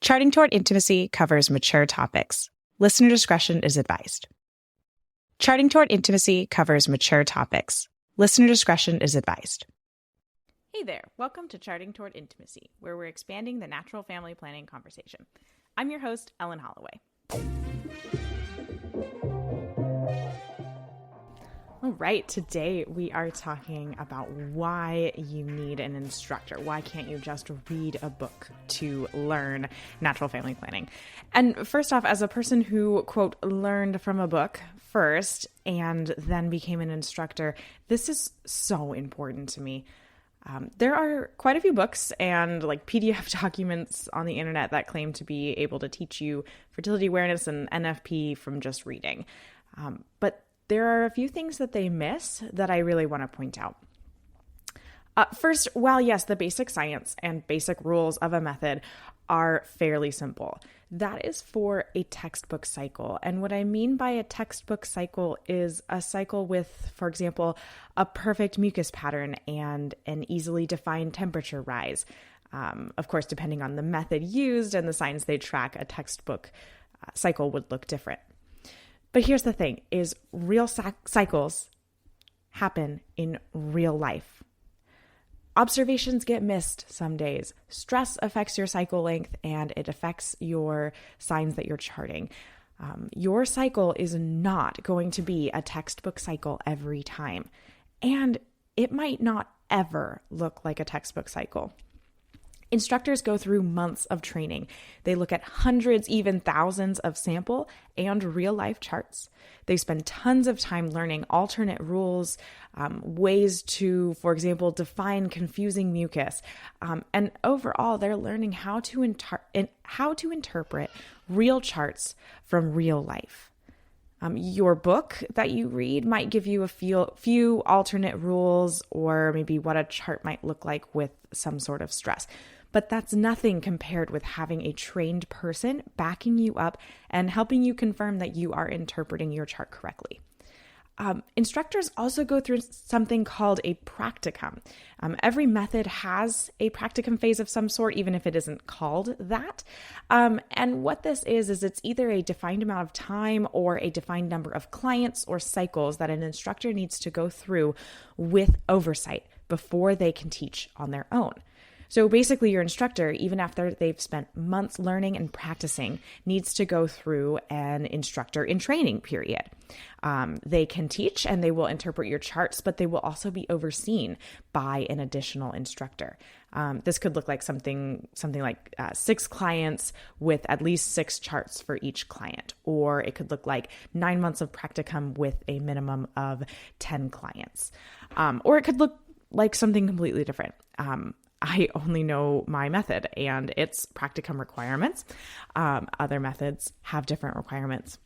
Charting Toward Intimacy covers mature topics. Listener discretion is advised. Charting Toward Intimacy covers mature topics. Listener discretion is advised. Hey there, welcome to Charting Toward Intimacy, where we're expanding the natural family planning conversation. I'm your host, Ellen Holloway. All right, today we are talking about why you need an instructor. Why can't you just read a book to learn natural family planning? And first off, as a person who, quote, learned from a book first and then became an instructor, this is so important to me. There are quite a few books and like PDF documents on the internet that claim to be able to teach you fertility awareness and NFP from just reading. But there are a few things that they miss that I really want to point out. First, while yes, the basic science and basic rules of a method are fairly simple, that is for a textbook cycle. And what I mean by a textbook cycle is a cycle with, for example, a perfect mucus pattern and an easily defined temperature rise. Of course, depending on the method used and the signs they track, a textbook cycle would look different. But here's the thing, is real cycles happen in real life. Observations get missed some days. Stress affects your cycle length and it affects your signs that you're charting. Your cycle is not going to be a textbook cycle every time. And it might not ever look like a textbook cycle. Instructors go through months of training. They look at hundreds, even thousands of sample and real-life charts. They spend tons of time learning alternate rules, ways to, for example, define confusing mucus. And overall, they're learning how to interpret real charts from real life. Your book that you read might give you a few alternate rules or maybe what a chart might look like with some sort of stress. But that's nothing compared with having a trained person backing you up and helping you confirm that you are interpreting your chart correctly. Instructors also go through something called a practicum. Every method has a practicum phase of some sort, even if it isn't called that. And what this is it's either a defined amount of time or a defined number of clients or cycles that an instructor needs to go through with oversight before they can teach on their own. So basically your instructor, even after they've spent months learning and practicing, needs to go through an instructor in training period. They can teach and they will interpret your charts, but they will also be overseen by an additional instructor. This could look like something like 6 clients with at least 6 charts for each client, or it could look like 9 months of practicum with a minimum of 10 clients, or it could look like something completely different. I only know my method and its practicum requirements. Other methods have different requirements.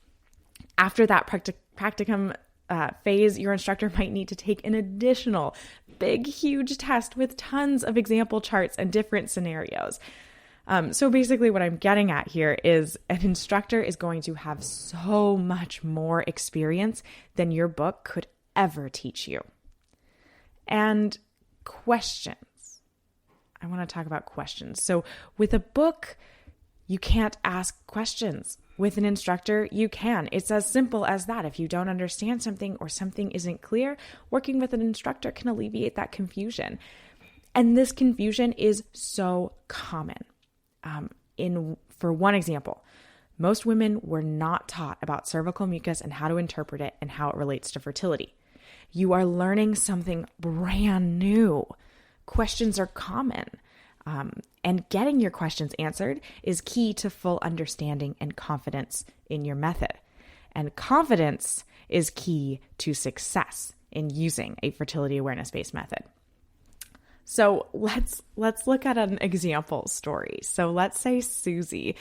After that practicum phase, your instructor might need to take an additional big, huge test with tons of example charts and different scenarios. So basically what I'm getting at here is an instructor is going to have so much more experience than your book could ever teach you. And questions. I want to talk about questions. So with a book, you can't ask questions. With an instructor, you can. It's as simple as that. If you don't understand something or something isn't clear, working with an instructor can alleviate that confusion. And this confusion is so common. For one example, most women were not taught about cervical mucus and how to interpret it and how it relates to fertility. You are learning something brand new. Questions are common, and getting your questions answered is key to full understanding and confidence in your method. And confidence is key to success in using a fertility awareness-based method. So let's look at an example story. So let's say Susie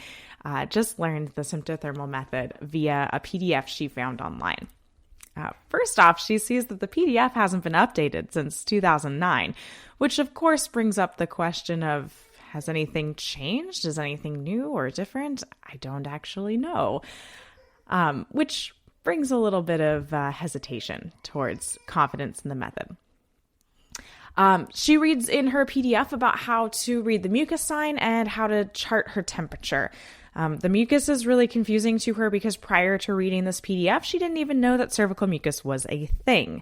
just learned the symptothermal method via a PDF she found online. First off, she sees that the PDF hasn't been updated since 2009, which of course brings up the question of, has anything changed? Is anything new or different? I don't actually know, which brings a little bit of hesitation towards confidence in the method. She reads in her PDF about how to read the mucus sign and how to chart her temperature. The mucus is really confusing to her because prior to reading this PDF, she didn't even know that cervical mucus was a thing.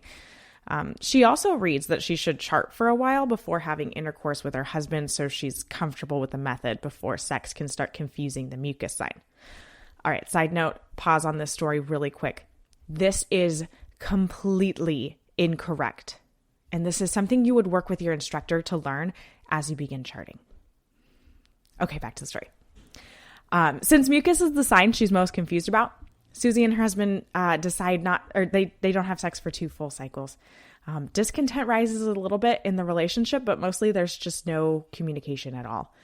She also reads that she should chart for a while before having intercourse with her husband so she's comfortable with the method before sex can start confusing the mucus sign. All right, side note, pause on this story really quick. This is completely incorrect. And this is something you would work with your instructor to learn as you begin charting. Okay, back to the story. Since mucus is the sign she's most confused about, Susie and her husband they don't have sex for 2 full cycles. Discontent rises a little bit in the relationship, but mostly there's just no communication at all.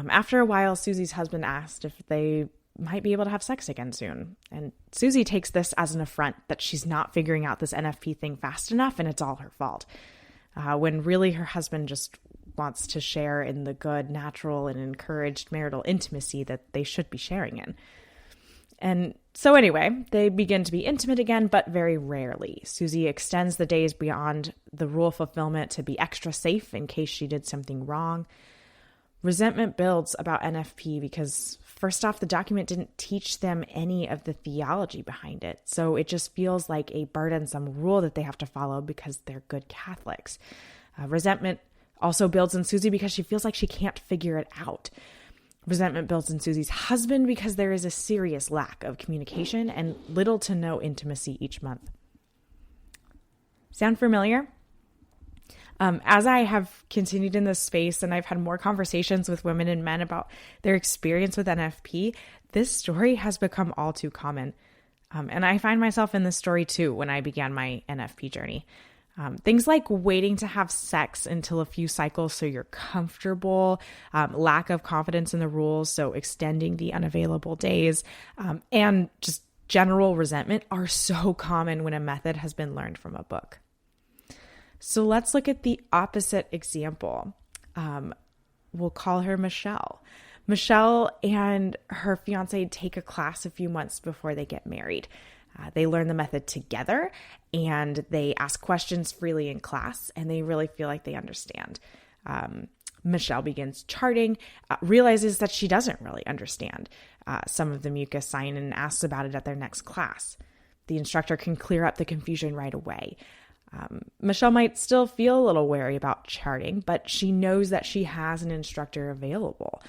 After a while, Susie's husband asked if they might be able to have sex again soon. And Susie takes this as an affront that she's not figuring out this NFP thing fast enough and it's all her fault. When really her husband just wants to share in the good, natural, and encouraged marital intimacy that they should be sharing in. And so anyway, they begin to be intimate again, but very rarely. Susie extends the days beyond the rule fulfillment to be extra safe in case she did something wrong. Resentment builds about NFP because, first off, the document didn't teach them any of the theology behind it. So it just feels like a burdensome rule that they have to follow because they're good Catholics. Resentment also builds in Susie because she feels like she can't figure it out. Resentment builds in Susie's husband because there is a serious lack of communication and little to no intimacy each month. Sound familiar? As I have continued in this space and I've had more conversations with women and men about their experience with NFP, this story has become all too common. And I find myself in this story too when I began my NFP journey. Things like waiting to have sex until a few cycles so you're comfortable, lack of confidence in the rules, so extending the unavailable days, and just general resentment are so common when a method has been learned from a book. So let's look at the opposite example. We'll call her Michelle. Michelle and her fiance take a class a few months before they get married. They learn the method together and they ask questions freely in class and they really feel like they understand. Michelle begins charting, realizes that she doesn't really understand some of the mucus sign and asks about it at their next class. The instructor can clear up the confusion right away. Michelle might still feel a little wary about charting, but she knows that she has an instructor available.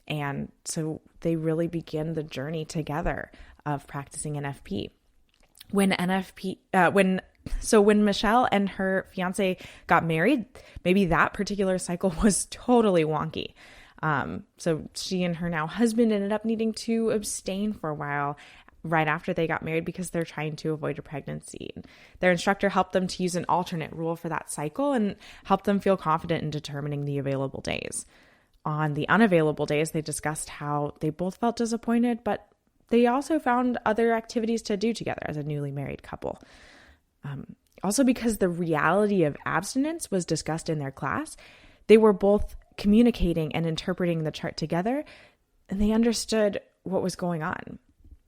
And so they really begin the journey together of practicing NFP. When Michelle and her fiance got married, maybe that particular cycle was totally wonky. So she and her now husband ended up needing to abstain for a while right after they got married because they're trying to avoid a pregnancy. Their instructor helped them to use an alternate rule for that cycle and helped them feel confident in determining the available days. On the unavailable days, they discussed how they both felt disappointed, but they also found other activities to do together as a newly married couple. Also, because the reality of abstinence was discussed in their class, they were both communicating and interpreting the chart together, and they understood what was going on.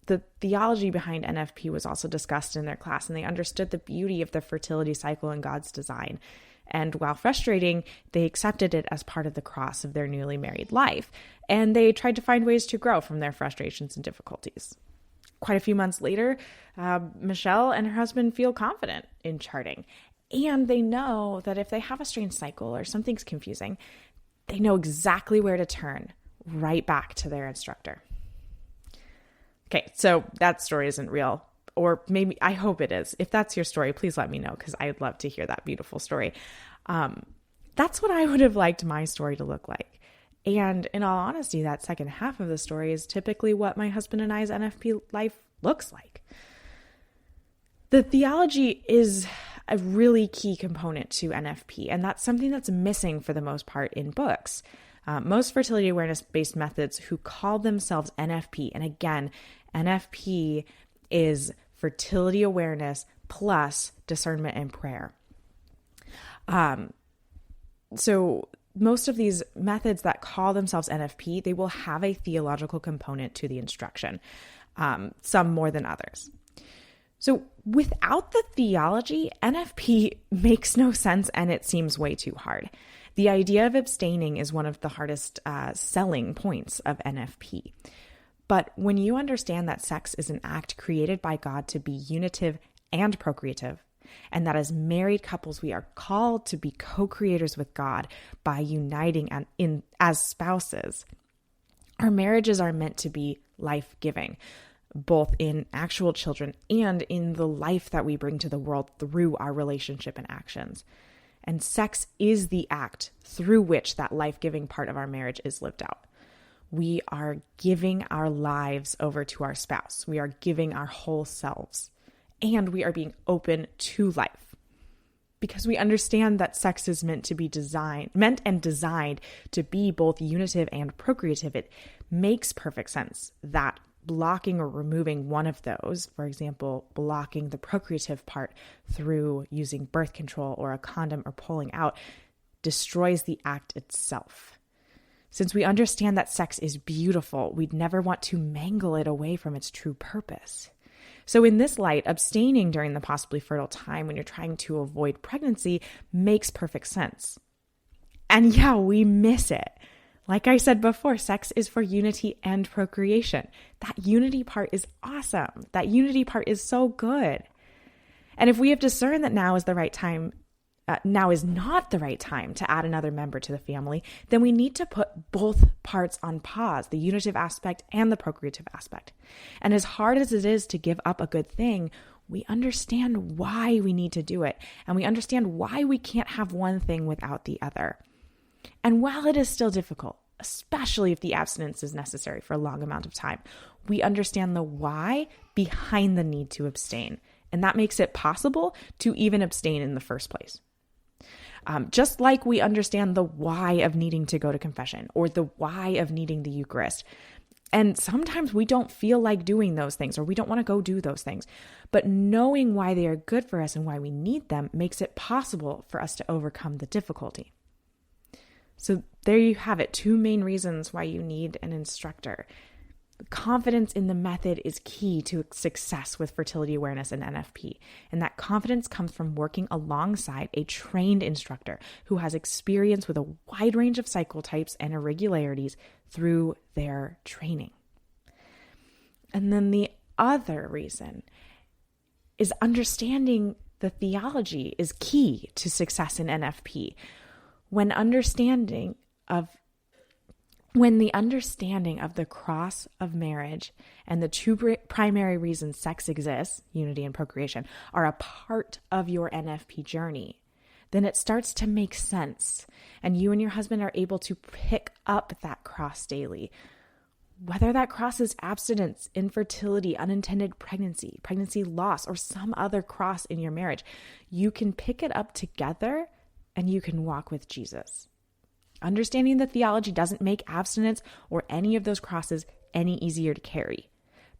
The theology behind NFP was also discussed in their class, and they understood the beauty of the fertility cycle in God's design. And while frustrating, they accepted it as part of the cross of their newly married life, and they tried to find ways to grow from their frustrations and difficulties. Quite a few months later, Michelle and her husband feel confident in charting, and they know that if they have a strange cycle or something's confusing, they know exactly where to turn, right back to their instructor. Okay, so that story isn't real. Or maybe, I hope it is. If that's your story, please let me know because I'd love to hear that beautiful story. That's what I would have liked my story to look like. And in all honesty, that second half of the story is typically what my husband and I's NFP life looks like. The theology is a really key component to NFP, and that's something that's missing for the most part in books. Most fertility awareness-based methods who call themselves NFP, and again, NFP is fertility awareness plus discernment and prayer. So most of these methods that call themselves NFP, they will have a theological component to the instruction, some more than others. So without the theology, NFP makes no sense and it seems way too hard. The idea of abstaining is one of the hardest selling points of NFP. But when you understand that sex is an act created by God to be unitive and procreative, and that as married couples, we are called to be co-creators with God by uniting as spouses, our marriages are meant to be life-giving, both in actual children and in the life that we bring to the world through our relationship and actions. And sex is the act through which that life-giving part of our marriage is lived out. We are giving our lives over to our spouse. We are giving our whole selves. And we are being open to life. Because we understand that sex is meant and designed to be both unitive and procreative, it makes perfect sense that blocking or removing one of those, for example, blocking the procreative part through using birth control or a condom or pulling out, destroys the act itself. Since we understand that sex is beautiful, we'd never want to mangle it away from its true purpose. So in this light, abstaining during the possibly fertile time when you're trying to avoid pregnancy makes perfect sense. And yeah, we miss it. Like I said before, sex is for unity and procreation. That unity part is awesome. That unity part is so good. And if we have discerned that now is not the right time to add another member to the family, then we need to put both parts on pause, the unitive aspect and the procreative aspect. And as hard as it is to give up a good thing, we understand why we need to do it. And we understand why we can't have one thing without the other. And while it is still difficult, especially if the abstinence is necessary for a long amount of time, we understand the why behind the need to abstain. And that makes it possible to even abstain in the first place. Just like we understand the why of needing to go to confession or the why of needing the Eucharist. And sometimes we don't feel like doing those things or we don't want to go do those things. But knowing why they are good for us and why we need them makes it possible for us to overcome the difficulty. So there you have it, 2 main reasons why you need an instructor. Confidence in the method is key to success with fertility awareness and NFP. And that confidence comes from working alongside a trained instructor who has experience with a wide range of cycle types and irregularities through their training. And then the other reason is understanding the theology is key to success in NFP. When the understanding of the cross of marriage and the 2 primary reasons sex exists, unity and procreation, are a part of your NFP journey, then it starts to make sense. And you and your husband are able to pick up that cross daily. Whether that cross is abstinence, infertility, unintended pregnancy, pregnancy loss, or some other cross in your marriage, you can pick it up together and you can walk with Jesus. Understanding the theology doesn't make abstinence or any of those crosses any easier to carry,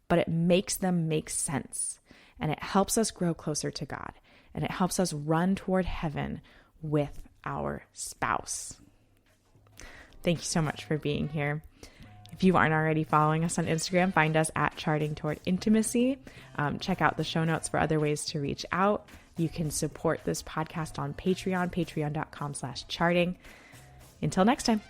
but it makes them make sense, and it helps us grow closer to God, and it helps us run toward heaven with our spouse. Thank you so much for being here. If you aren't already following us on Instagram, find us at Charting Toward Intimacy. Check out the show notes for other ways to reach out. You can support this podcast on Patreon, patreon.com/charting. Until next time.